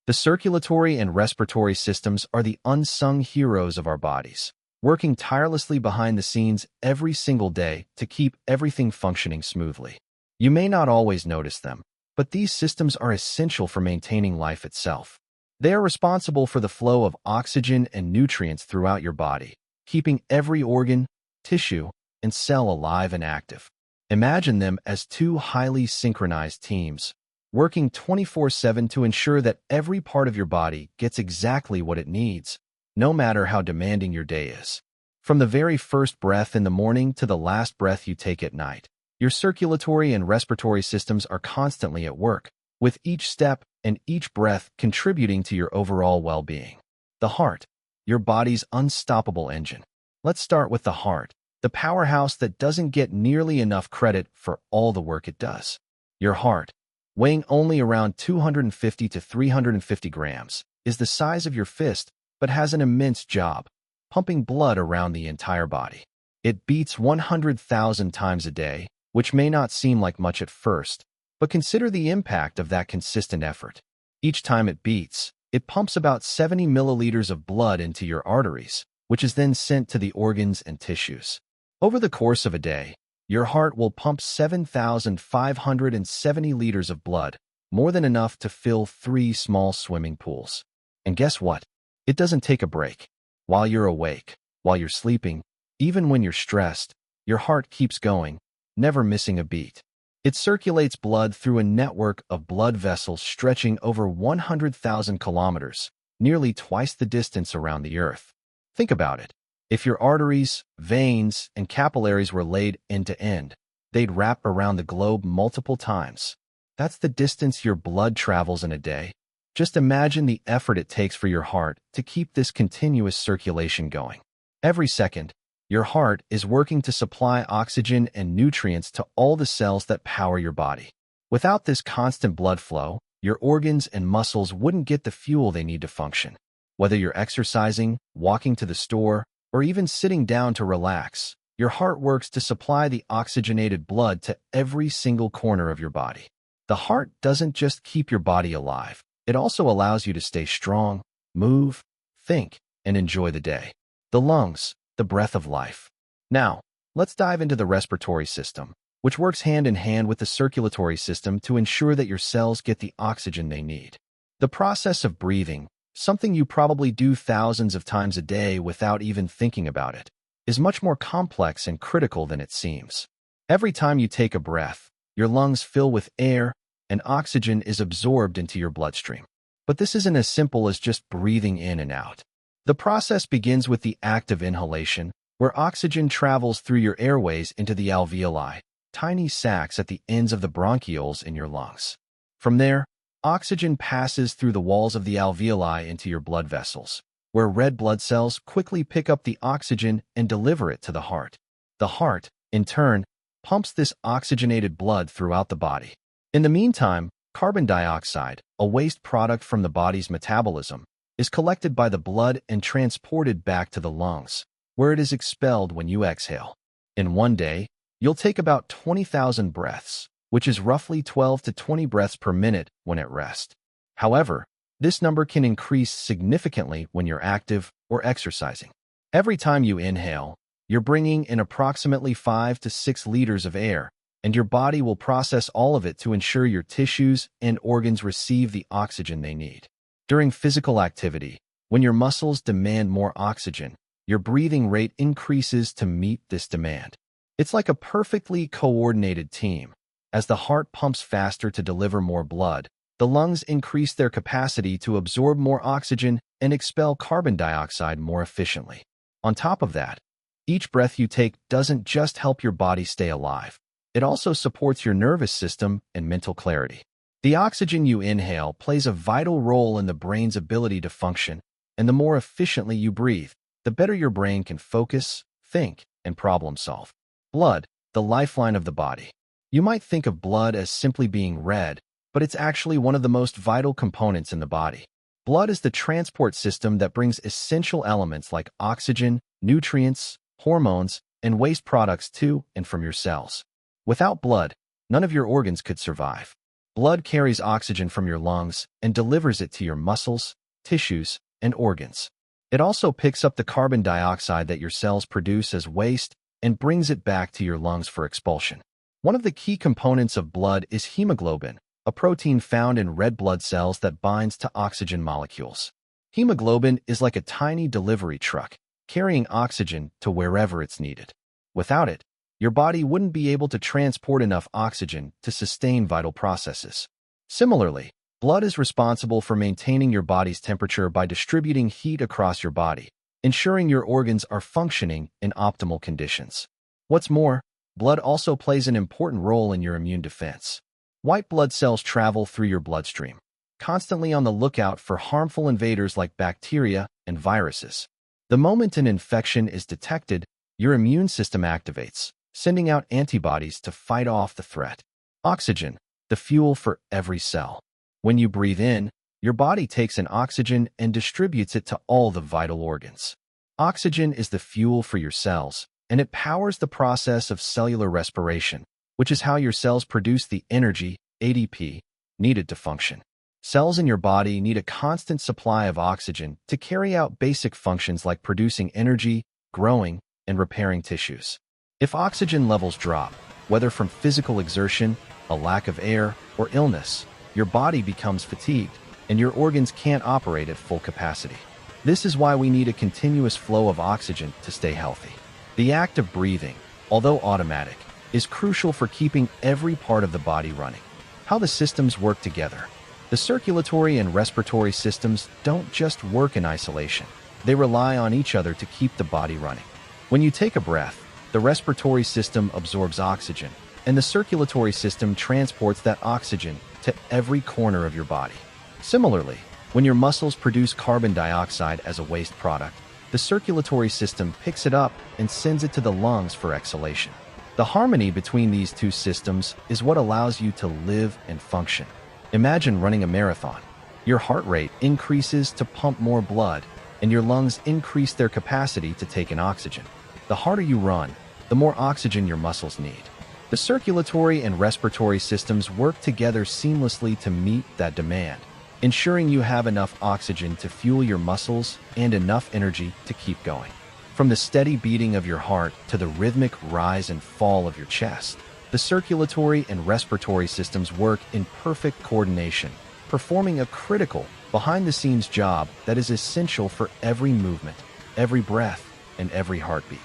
The circulatory and respiratory systems are the unsung heroes of our bodies, working tirelessly behind the scenes every single day to keep everything functioning smoothly. You may not always notice them, but these systems are essential for maintaining life itself. They are responsible for the flow of oxygen and nutrients throughout your body, keeping every organ, tissue, and cell alive and active. Imagine them as two highly synchronized teams, working 24/7 to ensure that every part of your body gets exactly what it needs, no matter how demanding your day is. From the very first breath in the morning to the last breath you take at night, your circulatory and respiratory systems are constantly at work, with each step and each breath contributing to your overall well-being. The heart, your body's unstoppable engine. Let's start with the heart, the powerhouse that doesn't get nearly enough credit for all the work it does. Your heart, weighing only around 250 to 350 grams, is the size of your fist but has an immense job, pumping blood around the entire body. It beats 100,000 times a day, which may not seem like much at first, but consider the impact of that consistent effort. Each time it beats, it pumps about 70 milliliters of blood into your arteries, which is then sent to the organs and tissues. Over the course of a day, your heart will pump 7,570 liters of blood, more than enough to fill 3 small swimming pools. And guess what? It doesn't take a break. While you're awake, while you're sleeping, even when you're stressed, your heart keeps going, never missing a beat. It circulates blood through a network of blood vessels stretching over 100,000 kilometers, nearly twice the distance around the Earth. Think about it. If your arteries, veins, and capillaries were laid end to end, they'd wrap around the globe multiple times. That's the distance your blood travels in a day. Just imagine the effort it takes for your heart to keep this continuous circulation going. Every second, your heart is working to supply oxygen and nutrients to all the cells that power your body. Without this constant blood flow, your organs and muscles wouldn't get the fuel they need to function. Whether you're exercising, walking to the store, or even sitting down to relax, your heart works to supply the oxygenated blood to every single corner of your body. The heart doesn't just keep your body alive. It also allows you to stay strong, move, think, and enjoy the day. The lungs, the breath of life. Now, let's dive into the respiratory system, which works hand in hand with the circulatory system to ensure that your cells get the oxygen they need. The process of breathing, something you probably do thousands of times a day without even thinking about it, is much more complex and critical than it seems. Every time you take a breath, your lungs fill with air, and oxygen is absorbed into your bloodstream. But this isn't as simple as just breathing in and out. The process begins with the act of inhalation, where oxygen travels through your airways into the alveoli, tiny sacs at the ends of the bronchioles in your lungs. From there, oxygen passes through the walls of the alveoli into your blood vessels, where red blood cells quickly pick up the oxygen and deliver it to the heart. The heart, in turn, pumps this oxygenated blood throughout the body. In the meantime, carbon dioxide, a waste product from the body's metabolism, is collected by the blood and transported back to the lungs, where it is expelled when you exhale. In one day, you'll take about 20,000 breaths, which is roughly 12 to 20 breaths per minute when at rest. However, this number can increase significantly when you're active or exercising. Every time you inhale, you're bringing in approximately 5 to 6 liters of air, and your body will process all of it to ensure your tissues and organs receive the oxygen they need. During physical activity, when your muscles demand more oxygen, your breathing rate increases to meet this demand. It's like a perfectly coordinated team. As the heart pumps faster to deliver more blood, the lungs increase their capacity to absorb more oxygen and expel carbon dioxide more efficiently. On top of that, each breath you take doesn't just help your body stay alive. It also supports your nervous system and mental clarity. The oxygen you inhale plays a vital role in the brain's ability to function, and the more efficiently you breathe, the better your brain can focus, think, and problem solve. Blood, the lifeline of the body. You might think of blood as simply being red, but it's actually one of the most vital components in the body. Blood is the transport system that brings essential elements like oxygen, nutrients, hormones, and waste products to and from your cells. Without blood, none of your organs could survive. Blood carries oxygen from your lungs and delivers it to your muscles, tissues, and organs. It also picks up the carbon dioxide that your cells produce as waste and brings it back to your lungs for expulsion. One of the key components of blood is hemoglobin, a protein found in red blood cells that binds to oxygen molecules. Hemoglobin is like a tiny delivery truck, carrying oxygen to wherever it's needed. Without it, your body wouldn't be able to transport enough oxygen to sustain vital processes. Similarly, blood is responsible for maintaining your body's temperature by distributing heat across your body, ensuring your organs are functioning in optimal conditions. What's more, blood also plays an important role in your immune defense. White blood cells travel through your bloodstream, constantly on the lookout for harmful invaders like bacteria and viruses. The moment an infection is detected, your immune system activates, sending out antibodies to fight off the threat. Oxygen, the fuel for every cell. When you breathe in, your body takes in oxygen and distributes it to all the vital organs. Oxygen is the fuel for your cells, and it powers the process of cellular respiration, which is how your cells produce the energy, ATP, needed to function. Cells in your body need a constant supply of oxygen to carry out basic functions like producing energy, growing, and repairing tissues. If oxygen levels drop, whether from physical exertion, a lack of air, or illness, your body becomes fatigued, and your organs can't operate at full capacity. This is why we need a continuous flow of oxygen to stay healthy. The act of breathing, although automatic, is crucial for keeping every part of the body running. How the systems work together. The circulatory and respiratory systems don't just work in isolation. They rely on each other to keep the body running. When you take a breath, the respiratory system absorbs oxygen, and the circulatory system transports that oxygen to every corner of your body. Similarly, when your muscles produce carbon dioxide as a waste product, the circulatory system picks it up and sends it to the lungs for exhalation. The harmony between these two systems is what allows you to live and function. Imagine running a marathon. Your heart rate increases to pump more blood, and your lungs increase their capacity to take in oxygen. The harder you run, the more oxygen your muscles need. The circulatory and respiratory systems work together seamlessly to meet that demand, ensuring you have enough oxygen to fuel your muscles and enough energy to keep going. From the steady beating of your heart to the rhythmic rise and fall of your chest, the circulatory and respiratory systems work in perfect coordination, performing a critical, behind-the-scenes job that is essential for every movement, every breath, and every heartbeat.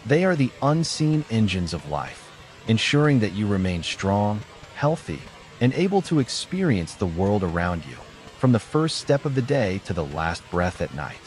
They are the unseen engines of life, ensuring that you remain strong, healthy, and able to experience the world around you, from the first step of the day to the last breath at night.